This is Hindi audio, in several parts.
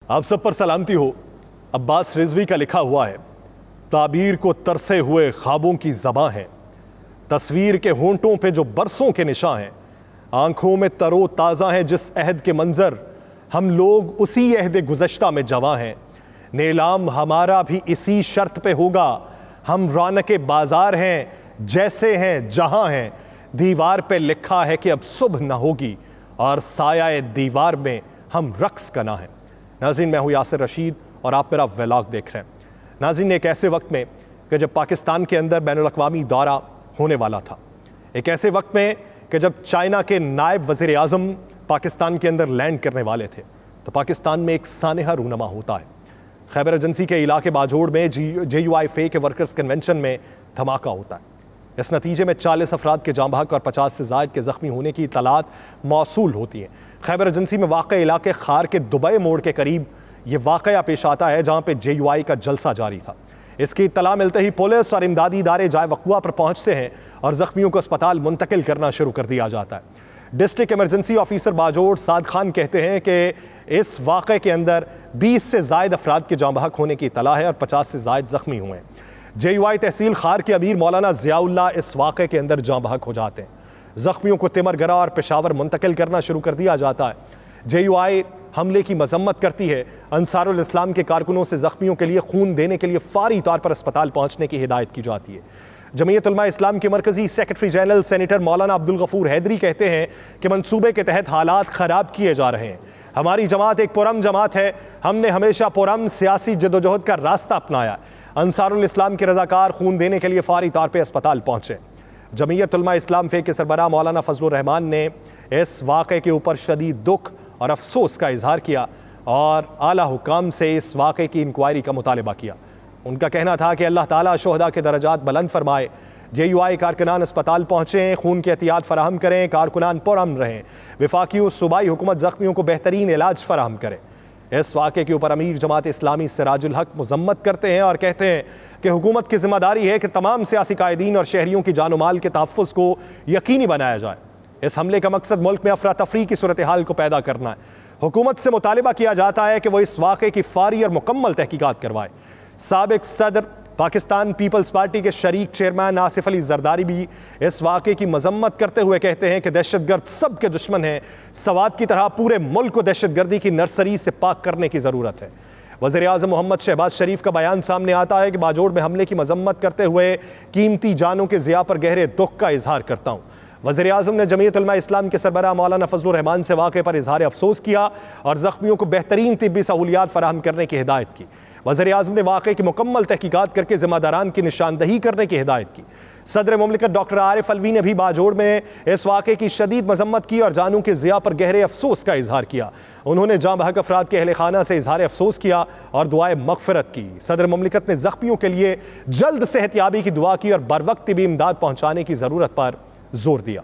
आप सब पर सलामती हो। अब्बास रिजवी का लिखा हुआ है, ताबीर को तरसे हुए ख्वाबों की ज़बां है, तस्वीर के होंठों पे जो बरसों के निशान हैं, आंखों में तरो ताज़ा है जिस अहद के मंजर, हम लोग उसी अहद गुज़श्ता में जवां हैं। नीलाम हमारा भी इसी शर्त पे होगा, हम रौनके बाजार हैं जैसे हैं जहां हैं। दीवार पे लिखा है कि अब सुबह न होगी और साया दीवार में हम रक्स करना है। नाज़रीन, मैं हूँ यासिर रशीद और आप मेरा व्लॉग देख रहे हैं। नाज़रीन, एक ऐसे वक्त में कि जब पाकिस्तान के अंदर बैनुल-अक़वामी दौरा होने वाला था, एक ऐसे वक्त में कि जब चाइना के नायब वज़ीर आज़म पाकिस्तान के अंदर लैंड करने वाले थे, तो पाकिस्तान में एक सानहा रूनमा होता है। खैबर एजेंसी के इलाके बाजोड़ में JUIFA के वर्कर्स कन्वेंशन में धमाका होता है। इस नतीजे में 40 अफराद के जाँ बहक और 50 से ज़ायद के ज़ख्मी होने की इत्तलात मौसूल होती हैं। खैबर एजेंसी में वाक़ इलाके खार के दुबई मोड़ के करीब ये वाक़या पेश आता है, जहाँ पे JUI का जलसा जारी था। इसकी इत्तला मिलते ही पुलिस और इमदादी इदारे जाए वक़ुआ पर पहुँचते हैं और ज़ख्मियों को अस्पताल मुंतकिल करना शुरू कर दिया जाता है। डिस्ट्रिक्ट इमरजेंसी ऑफिसर बाजोड़ साद खान कहते हैं कि इस वाक़े के अंदर 20 से ज़ायद अफराद के जाँ बहक होने की इत्तला है और 50 से ज़ायद ज़ख्मी हुए हैं। JUI तहसील खार के अमीर मौलाना ज़ियाउल्लाह इस वाक़े के अंदर जाँ बहक हो जाते हैं। ज़ख्मियों को तिमरगरा और पेशावर मुंतकिल करना शुरू कर दिया जाता है। JUI हमले की मजम्मत करती है। अंसारुल इस्लाम के कारकुनों से ज़ख्मियों के लिए खून देने के लिए फ़ौरी तौर पर अस्पताल पहुँचने की हिदायत की जाती है। जमीयत उलमा इस्लाम के मरकज़ी सेक्रेटरी जनरल सेनेटर मौलाना अब्दुल गफूर हैदरी कहते हैं कि मंसूबे के तहत हालात ख़राब किए जा रहे हैं। हमारी जमात एक पुरम जमात है, हमने हमेशा पुरम सियासी जदोजहद का रास्ता अपनाया। अंसारुल इस्लाम के रज़ाकार खून देने के लिए फ़ौरी तौर पर अस्पताल पहुँचे। जमीयत उलमा इस्लाम फ़े के सरबराह मौलाना फजलुर रहमान ने इस वाक़े के ऊपर शदीद दुख और अफसोस का इजहार किया और आला हुकाम से इस वाक़े की इंक्वायरी का मुतालबा किया। उनका कहना था कि अल्लाह ताला शुहदा के दरजात बुलंद फरमाए। JUI कारकुनान अस्पताल पहुँचें, खून की एहतियात फराहम करें, कारकुनान पुरअमन रहें। वफाकी और सूबाई हुकूमत ज़ख्मियों को बेहतरीन इलाज फराहम करे। इस वाक़े के ऊपर अमीर जमात इस्लामी सिराजुल हक मजम्मत करते हैं और कहते हैं कि हुकूमत की जिम्मेदारी है कि तमाम सियासी कायदीन और शहरियों की जान माल के तहफ़्फ़ुज़ को यकीनी बनाया जाए। इस हमले का मकसद मुल्क में अफरा तफरी की सूरत हाल को पैदा करना है। हुकूमत से मुतालिबा किया जाता है कि वह इस वाक़े की फ़ौरी और मुकम्मल तहकीकात करवाए। साबिक़ सदर पाकिस्तान पीपल्स पार्टी के शरीक चेयरमैन आसिफ अली जरदारी भी इस वाक़े की मजम्मत करते हुए कहते हैं कि दहशतगर्द सब के दुश्मन हैं। सवात की तरह पूरे मुल्क को दहशतगर्दी की नर्सरी से पाक करने की ज़रूरत है। वज़ीर आज़म मोहम्मद शहबाज शरीफ का बयान सामने आता है कि बाजोड़ में हमले की मजम्मत करते हुए कीमती जानों के ज़िया पर गहरे दुख का इजहार करता हूँ। वज़ीर आज़म ने जमीयत उलमा इस्लाम के सरबराह मौलाना फजलुर रहमान से वाक़े पर इजहार अफसोस किया और ज़ख्मियों को बेहतरीन तिब्बी सहूलियात फराहम करने की हिदायत की। वज़ीर आज़म ने वाक़े की मुकम्मल तहकीकात करके ज़िम्मेदारान की निशानदही करने की हिदायत की। सदर मुमलिकत डॉक्टर आरिफ अलवी ने भी बाजोड़ में इस वाक़े की शदीद मजम्मत की और जानों के ज़िया पर गहरे अफसोस का इजहार किया। उन्होंने जाँ बहक अफराद के अहले खाना से इजहार अफसोस किया और दुआए मग़फ़िरत की। सदर मुमलिकत ने ज़ख्मियों के लिए जल्द सेहतयाबी की दुआ की और बर वक्त तिबी इमदाद पहुँचाने की ज़रूरत पर जोर दिया।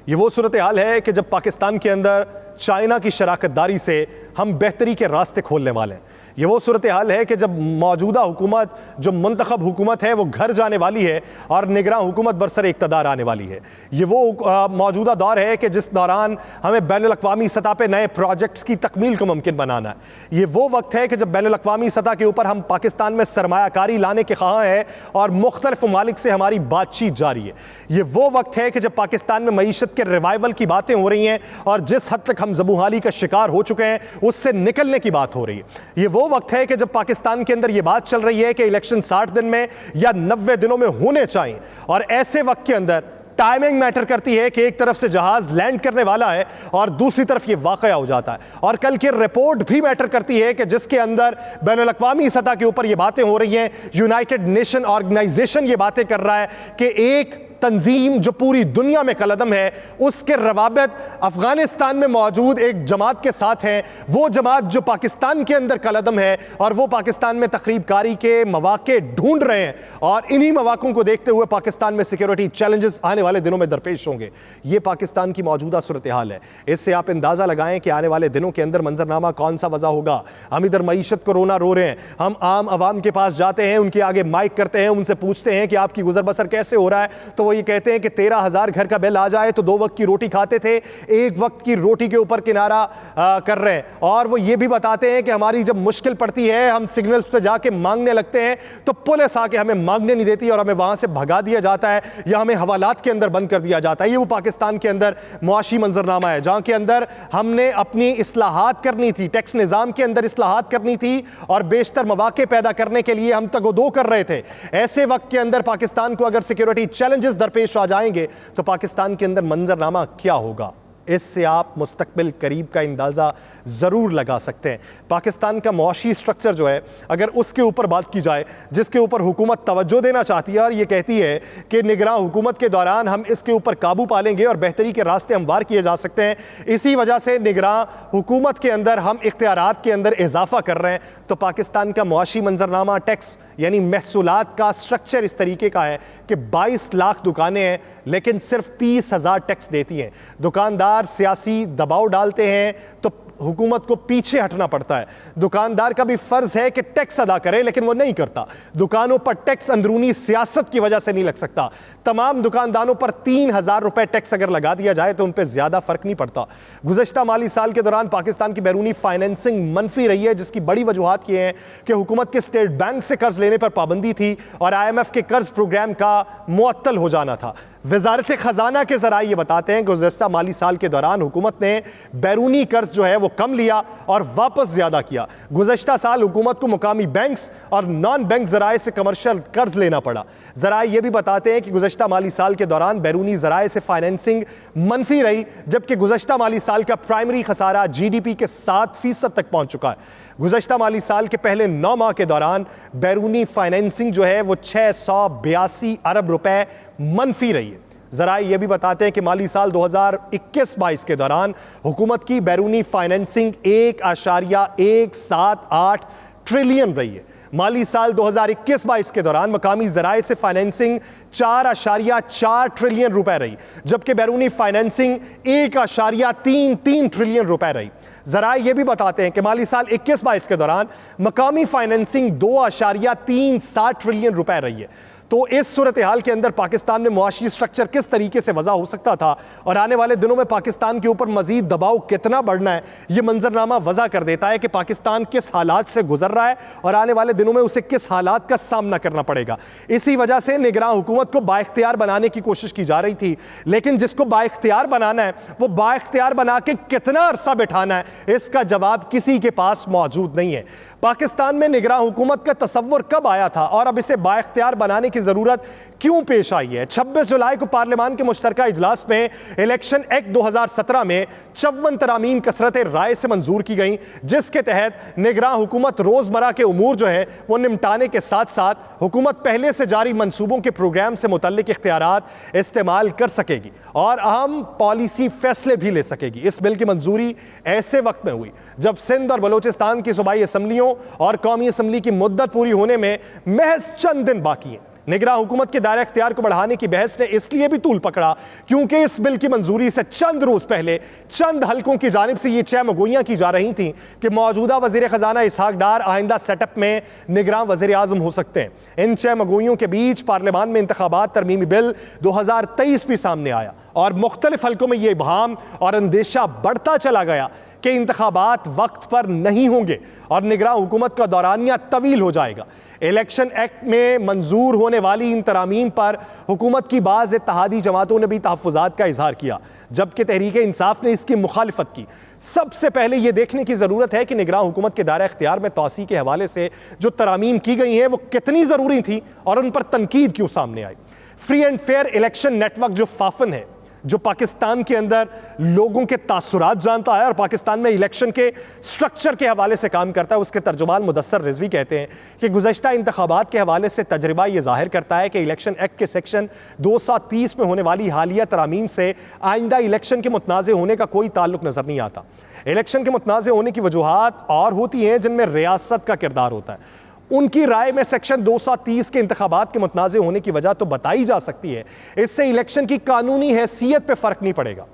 ये वो सूरत हाल है कि जब पाकिस्तान के अंदर चाइना की शराकतदारी से हम बेहतरी के रास्ते खोलने वाले हैं। ये वो सूरत हाल है कि जब मौजूदा हुकूमत जो मुंतखब हुकूमत है वो घर जाने वाली है और निगरान हुकूमत बरसर इक़्तिदार आने वाली है। ये वो मौजूदा दौर है कि जिस दौरान हमें बैनुल-अक़वामी सतह पे नए प्रोजेक्ट्स की तकमील को मुमकिन बनाना है। ये वो वक्त है कि जब बैनुल-अक़वामी सतह के ऊपर हम पाकिस्तान में सरमायाकारी लाने के ख़्वाह हैं और मुख्तलिफ ममालिक से हमारी बातचीत जारी है। ये वो वक्त है कि जब पाकिस्तान में मईशत के रिवाइवल की बातें हो रही हैं और जिस हद तक हम ज़बूहाली का शिकार हो चुके हैं उससे निकलने की बात हो रही है। ये वो वक्त है कि जब पाकिस्तान के अंदर यह बात चल रही है कि इलेक्शन 60 दिन में या 90 दिनों में होने चाहिए और ऐसे वक्त के अंदर टाइमिंग मैटर करती है कि एक तरफ से जहाज लैंड करने वाला है और दूसरी तरफ ये वाकया हो जाता है। और कल की रिपोर्ट भी मैटर करती है कि जिसके अंदर बैनुल-अक़वामी सतह के ऊपर ये बातें हो रही हैं। यूनाइटेड नेशन ऑर्गेनाइजेशन ये बातें कर रहा है कि एक तंजीम जो पूरी दुनिया में कलदम है उसके रवाबित अफगानिस्तान में मौजूद एक जमात के साथ हैं। वो जमात जो पाकिस्तान के अंदर कलदम है और वो पाकिस्तान में तखरीब कारी के मौके ढूंढ रहे हैं और इन्हीं मौकों को देखते हुए पाकिस्तान में सिक्योरिटी चैलेंजेस आने वाले दिनों में दरपेश होंगे। ये पाकिस्तान की मौजूदा सूरत हाल है। इससे आप अंदाज़ा लगाएं कि आने वाले दिनों के अंदर मंजरनामा कौन सा वजह होगा। हम इधर मईशत को रोना रो रहे हैं, हम आम आवाम के पास जाते हैं, उनके आगे माइक करते हैं, उनसे पूछते हैं कि आपकी गुजर बसर कैसे हो रहा है, तो वो ये कहते हैं कि 13,000 घर का बिल आ जाए तो 2 वक्त की रोटी खाते थे, 1 वक्त की रोटी के ऊपर किनारा कर रहे हैं। और वो ये भी बताते हैं कि हमारी जब मुश्किल पड़ती है, हम सिग्नल्स पे जाके मांगने लगते हैं तो पुलिस आके हमें मांगने नहीं देती और हमें वहां से भगा दिया जाता है या हमें हवालात के अंदर बंद कर दिया जाता है। ये वो पाकिस्तान के अंदर मुआशी मंजरनामा है जहां के अंदर हमने अपनी इस्लाहात करनी थी, टैक्स निज़ाम के अंदर इस्लाहात करनी थी और बेशतर मौके पैदा करने के लिए हम तगोदो कर रहे थे। ऐसे वक्त के अंदर पाकिस्तान को अगर सिक्योरिटी चैलेंजेस दरपेश आ जाएंगे तो पाकिस्तान के अंदर मंजरनामा क्या होगा, इससे आप मुस्तकबिल करीब का अंदाज़ा ज़रूर लगा सकते हैं। पाकिस्तान का मुआशी स्ट्रक्चर जो है, अगर उसके ऊपर बात की जाए जिसके ऊपर हुकूमत तवज्जो देना चाहती है और ये कहती है कि निगरां हुकूमत के दौरान हम इसके ऊपर काबू पालेंगे और बेहतरी के रास्ते हमवार किए जा सकते हैं, इसी वजह से निगरां हुकूमत के अंदर हम इख्तियारात के अंदर इजाफा कर रहे हैं, तो पाकिस्तान का मुआशी मंजरनामा टैक्स यानी महसूलात का स्ट्रक्चर इस तरीके का है कि 22 लाख दुकानें हैं लेकिन सिर्फ 30,000 टैक्स देती हैं। दुकानदार सियासी दबाव डालते हैं तो हुकूमत को पीछे हटना पड़ता है। दुकानदार का भी फर्ज है कि टैक्स अदा करे लेकिन वो नहीं करता। दुकानों पर टैक्स अंदरूनी सियासत की वजह से नहीं लग सकता। तमाम दुकानदारों पर 3,000 रुपए टैक्स अगर लगा दिया जाए तो उन पर ज्यादा फर्क नहीं पड़ता। गुज़श्ता माली साल के दौरान पाकिस्तान की बैरूनी फाइनेंसिंग मनफी रही है, जिसकी बड़ी वजूहात ये हैं कि हुकूमत के स्टेट बैंक से कर्ज लेने पर पाबंदी थी और IMF के कर्ज प्रोग्राम का मुअत्तल हो जाना था। वजारत खजाना के ज़राए ये बताते हैं कि गुज़श्ता माली साल के दौरान हुकूमत ने बैरूनी कर्ज जो है वो कम लिया और वापस ज़्यादा किया। गुज़श्ता साल हुकूमत को मुकामी बैंक्स और नॉन बैंक ज़राए से कमर्शियल कर्ज लेना पड़ा। ज़राए ये भी बताते हैं कि गुज़श्ता माली साल के दौरान बैरूनी ज़राए से फाइनेंसिंग मनफी रही, जबकि गुज़श्ता माली साल का प्राइमरी खसारा GDP के 7% तक पहुँच चुका है। गुज़श्ता माली साल के पहले 9 माह के दौरान बैरूनी फाइनेंसिंग जो है वो 682 अरब रुपए मनफी रही है। ज़राए ये भी बताते हैं कि माली साल 2021-22 के दौरान हुकूमत की बैरूनी फाइनेंसिंग 1.178 ट्रिलियन रही है। माली साल 2021-22 के दौरान मकामी ज़राए से फाइनेंसिंग 4.4 ट्रिलियन रुपए रही, जबकि बैरूनी फाइनेंसिंग 1.33 ट्रिलियन रुपए रही। ज़राए ये भी बताते हैं कि माली साल 21-22 के दौरान मकामी फाइनेंसिंग 2.37 ट्रिलियन रुपए रही है। तो इस सूरत हाल के अंदर पाकिस्तान में मुआशी स्ट्रक्चर किस तरीके से वज़ा हो सकता था और आने वाले दिनों में पाकिस्तान के ऊपर मजीद दबाव कितना बढ़ना है, ये मंजरनामा वज़ा कर देता है कि पाकिस्तान किस हालात से गुजर रहा है और आने वाले दिनों में उसे किस हालात का सामना करना पड़ेगा। इसी वजह से निगरां हुकूमत को बाइख्तियार बनाने की कोशिश की जा रही थी, लेकिन जिसको बाइख्तियार बनाना है वो बाइख्तियार बना के कितना अरसा बैठाना है, इसका जवाब किसी के पास मौजूद नहीं है। पाकिस्तान में निगरां हुकूमत का तसव्वुर कब आया था और अब इसे बाइख्तियार बनाने की ज़रूरत क्यों पेश आई है? 26 जुलाई को पार्लियामान के मुश्तरका इजलास में इलेक्शन एक्ट 2017 में 54 तरामीम कसरत राय से मंजूर की गई, जिसके तहत निगरां हुकूमत रोज़मर्रा के उमूर जो है वो निपटाने के साथ साथ हुकूमत पहले से जारी मनसूबों के प्रोग्राम से मुतल्लिक इख्तियारात इस्तेमाल कर सकेगी और अहम पॉलिसी फैसले भी ले सकेगी। इस बिल की मंजूरी ऐसे वक्त में हुई जब सिंध और बलोचिस्तान की सूबाई असम्बलियों और कौमी असम्बली की मुद्दत पूरी होने में महज चंद दिन बाकी हैं। निगरां हुकूमत के दायरा इख्तियार को बढ़ाने की बहस ने इसलिए भी तूल पकड़ा क्योंकि इस बिल की मंजूरी से चंद रोज पहले चंद हलकों की जानिब से ये चहमगोइयां की जा रही थी कि मौजूदा वजीर खजाना इसहाक डार आइंदा सेटअप में निगरां वजीर आजम हो सकते हैं। इन चहमगोइयों के बीच पार्लियामान में इंतखाबात तरमीमी बिल 2023 भी सामने आया और मुख्तलिफ हलकों में यह इबहाम और अंदेशा बढ़ता चला गया कि इंतखाबात वक्त पर नहीं होंगे और निगरां हुकूमत का दौरानिया तवील हो जाएगा। इलेक्शन एक्ट में मंजूर होने वाली इन तरामीम पर हुकूमत की बाज़ इत्तेहादी जमातों ने भी तहफ़्फ़ुज़ात का इजहार किया, जबकि तहरीक इंसाफ ने इसकी मुखालिफत की। सबसे पहले यह देखने की ज़रूरत है कि निगरां हुकूमत के दायरा इख्तियार में तौसी के हवाले से जो तरामीम की गई हैं वो कितनी ज़रूरी थी और उन पर तनकीद क्यों सामने आई। Free and fair election network जो फाफन है, जो पाकिस्तान के अंदर लोगों के तासुरात जानता है और पाकिस्तान में इलेक्शन के स्ट्रक्चर के हवाले से काम करता है, उसके तर्जुमान मुदस्सर रिजवी कहते हैं कि गुज़श्ता इंतखाबात के हवाले से तजर्बा ये जाहिर करता है कि इलेक्शन एक्ट के सेक्शन 230 में होने वाली हालिया तरामीम से आइंदा इलेक्शन के मुतनाज़ होने का कोई ताल्लुक नज़र नहीं आता। इलेक्शन के मुतनाज़ होने की वजूहात और होती हैं जिनमें रियासत का किरदार होता है। उनकी राय में सेक्शन 230 के इंतखाबात के मुतनाज़े होने की वजह तो बताई जा सकती है, इससे इलेक्शन की कानूनी हैसियत पे फ़र्क नहीं पड़ेगा।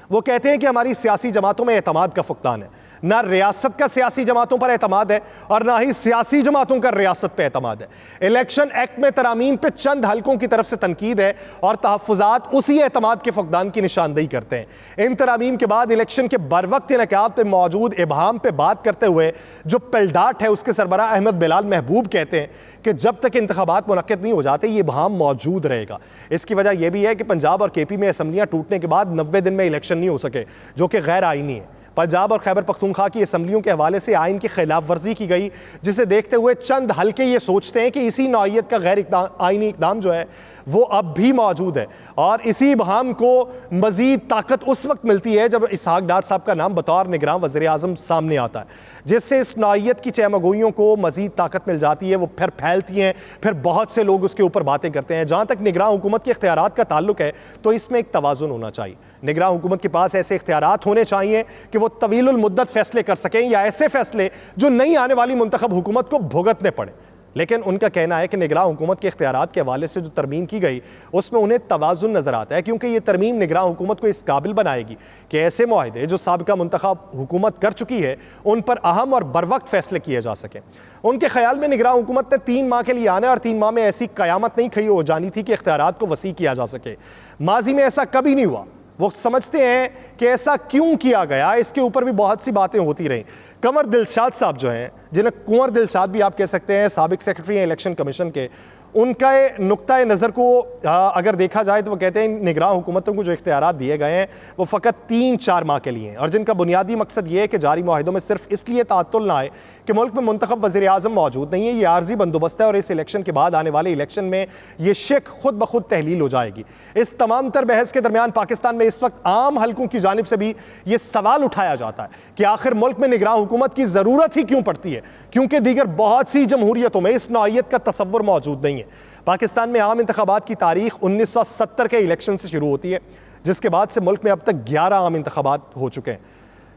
वो कहते हैं कि हमारी सियासी जमातों में एतमाद का फुकदान है। ना रियासत का सियासी जमातों पर एतमाद है और ना ही सियासी जमातों का रियासत पर एतमाद है। इलेक्शन एक्ट में तरमीम पे चंद हलकों की तरफ से तनकीद है और तहफ़्फ़ुज़ात उसी एतमाद के फुक़दान की निशानदेही करते हैं। इन तरमीम के बाद इलेक्शन के बरवक्त इनेकाद पर मौजूद इबहाम पर बात करते हुए जो पेलडाट है उसके सरबराह अहमद बिलाल महबूब कहते हैं कि जब तक इंतखाबात मुनक्किद नहीं हो जाते ये इबहाम मौजूद रहेगा। इसकी वजह यह भी है कि पंजाब और केपी में असम्बलियाँ टूटने के बाद 90 दिन में इलेक्शन नहीं हो सके, जो कि गैर आइनी है। पंजाब और खैबर पख्तूनख्वा की असम्बलियों के हवाले से आइन की खिलाफ वर्जी की गई, जिसे देखते हुए चंद हल्के ये सोचते हैं कि इसी नौइयत का गैर आइनी इकदाम जो है वो अब भी मौजूद है और इसी इबहाम को मजीद ताकत उस वक्त मिलती है जब इसहाक डार साहब का नाम बतौर निगरान वज़ीर आज़म सामने आता है, जिससे इस नौइयत की चहमगोइयों को मजीद ताकत मिल जाती है। वो फिर फैलती हैं, फिर बहुत से लोग उसके ऊपर बातें करते हैं। जहाँ तक निगरान हुकूमत के इख्तियारात का ताल्लुक है तो इसमें एक तवाज़ुन होना चाहिए। निगरान हुकूमत के पास ऐसे इख्तियारात होने चाहिए कि वो तवीलुल मुद्दत फैसले कर सकें या ऐसे फैसले जो नई आने वाली मुंतखब हुकूमत को भुगतने पड़े। लेकिन उनका कहना है कि निगरान हुकूमत के इख्तियारात के हवाले से जो तरमीम की गई उसमें उन्हें तवाज़ुन नज़र आता है, क्योंकि ये तरमीम निगरान हुकूमत को इस काबिल बनाएगी कि ऐसे मुआहदे जो साबिका मुंतखब हुकूमत कर चुकी है उन पर अहम और बरवक्त फैसले किए जा सकें। उनके ख्याल में निगरान हुकूमत ने 3 माह के लिए आना और 3 माह में ऐसी क़यामत नहीं खड़ी हो जानी थी कि इख्तियारात को वसी किया जा सके। माजी में ऐसा कभी नहीं हुआ। वो समझते हैं कि ऐसा क्यों किया गया, इसके ऊपर भी बहुत सी बातें होती रहीं। कंवर दिलशाद साहब जो हैं, जिन्हें कुंवर दिलशाद भी आप कह सकते हैं, साबिक सेक्रेटरी हैं इलेक्शन कमीशन के, उनका नुक्ता नज़र को अगर देखा जाए तो वो कहते हैं निगरान हुकूमतों को जो इख्तियारात दिए गए हैं वो फ़कत 3-4 माह के लिए हैं और जिनका बुनियादी मकसद ये है कि जारी मुआहिदों में सिर्फ इसलिए तातुल ना आए कि मुल्क में मुंतखब वज़ीर आज़म मौजूद नहीं है। ये आर्जी बंदोबस्त है और इस इलेक्शन के बाद आने वाले इलेक्शन में ये शिक खुद ब खुद तहलील हो जाएगी। इस तमाम तर बहस के दरमियान पाकिस्तान में इस वक्त आम हलकों की जानिब से भी ये सवाल उठाया जाता है कि आखिर मुल्क में निगरान हुकूमत की ज़रूरत ही क्यों पड़ती है, क्योंकि दीगर बहुत सी जमहूरियतों में इस नौइयत का तसव्वुर मौजूद नहीं है। पाकिस्तान में आम इंतखाबात की तारीख 1970 के इलेक्शन से शुरू होती है, जिसके बाद से मुल्क में अब तक 11 आम इंतखाबात हो चुके हैं।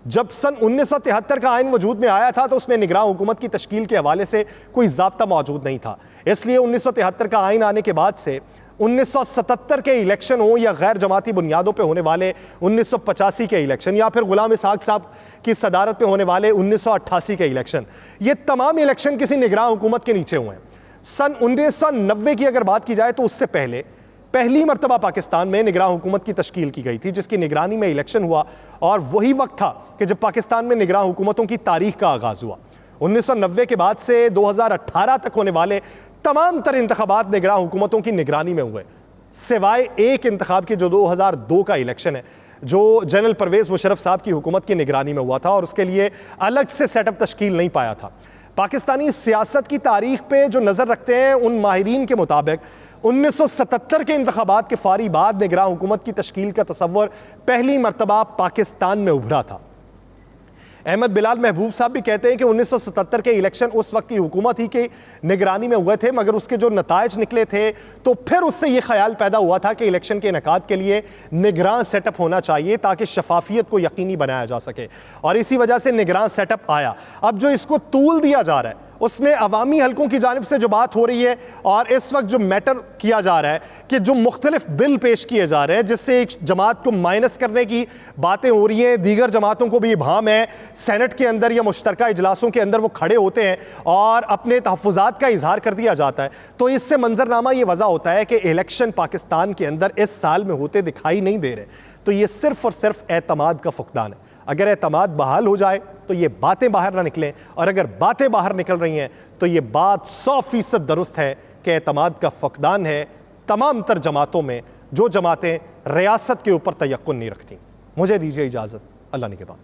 जब सन 1973 का आइन वजूद में आया था तो उसमें निगरान हुकूमत की तश्कील के हवाले से कोई ज़ाब्ता मौजूद नहीं था। इसलिए 1973 का आइन आने के बाद से 1977 के इलेक्शन हो या गैर जमाती बुनियादों पर होने वाले 1985 के इलेक्शन या फिर गुलाम इसहाक साहब की सदारत में होने वाले 1988 के इलेक्शन, ये तमाम इलेक्शन किसी निगरान हुकूमत के नीचे हुए हैं। सन 1990 की अगर बात की जाए तो उससे पहली मरतबा पाकिस्तान में निगरान हुकूमत की तश्कील की गई थी, जिसकी निगरानी में इलेक्शन हुआ और वही वक्त था कि जब पाकिस्तान में निगरान हुकूमतों की तारीख का आगाज़ हुआ। 1990 के बाद से 2018 तक होने वाले तमाम तर इंतखाबात निगरान हुकूमतों की निगरानी में हुए, सिवाय एक इंतखाब के जो 2002 का इलेक्शन है, जो जनरल परवेज़ मुशर्रफ साहब की हुकूमत की निगरानी में हुआ था और उसके लिए अलग से सेटअप तश्कील नहीं पाया था। पाकिस्तानी सियासत की तारीख पे जो नज़र रखते हैं उन माहिरीन के मुताबिक 1977 के इंतखाबात के फारी बाद निगरान हुकूमत की तश्कील का तसव्वुर पहली मरतबा पाकिस्तान में उभरा था। अहमद बिलाल महबूब साहब भी कहते हैं कि 1977 के इलेक्शन उस वक्त की हुकूमत ही की निगरानी में हुए थे, मगर उसके जो नताइज निकले थे तो फिर उससे ये ख्याल पैदा हुआ था कि इलेक्शन के इनेकाद के लिए निगरान सेटअप होना चाहिए ताकि शफाफियत को यकीनी बनाया जा सके और इसी वजह से निगरान सेटअप आया। अब जो इसको तूल दिया जा रहा है उसमें अवामी हलकों की जानिब से जो बात हो रही है और इस वक्त जो मैटर किया जा रहा है कि जो मुख्तलिफ बिल पेश किए जा रहे हैं जिससे एक जमात को माइनस करने की बातें हो रही हैं, दीगर जमातों को भी इबाहम है, सेनेट के अंदर या मुश्तरका इजलासों के अंदर वो खड़े होते हैं और अपने तहफ़्फ़ुज़ात का इजहार कर दिया जाता है, तो इससे मंजरनामा ये वज़ा होता है कि इलेक्शन पाकिस्तान के अंदर इस साल में होते दिखाई नहीं दे रहे। तो ये सिर्फ़ और सिर्फ एतमाद का फुक़दान है। अगर एतमाद बहाल हो जाए तो ये बातें बाहर ना निकलें, और अगर बातें बाहर निकल रही हैं तो ये बात 100% दुरुस्त है कि एतमाद का फुक़दान है तमाम तर जमातों में, जो जमातें रियासत के ऊपर तयक्कुन नहीं रखती। मुझे दीजिए इजाज़त, अल्लाह निगहबान।